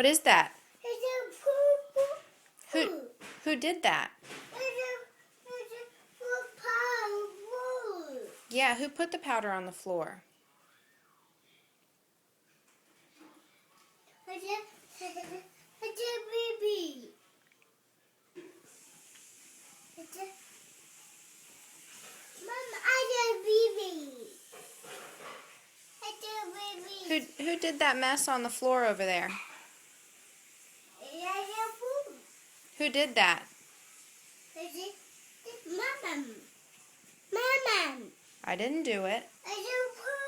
What is that? It's a poo Who poo. who did that? It's a powder. Yeah, who put the powder on the floor? It's a baby. It's a Mom, I a baby. It's a baby. Who did that mess on the floor over there? It's a poo. Who did that? It's Mama. Mama. I didn't do it. It's a poo.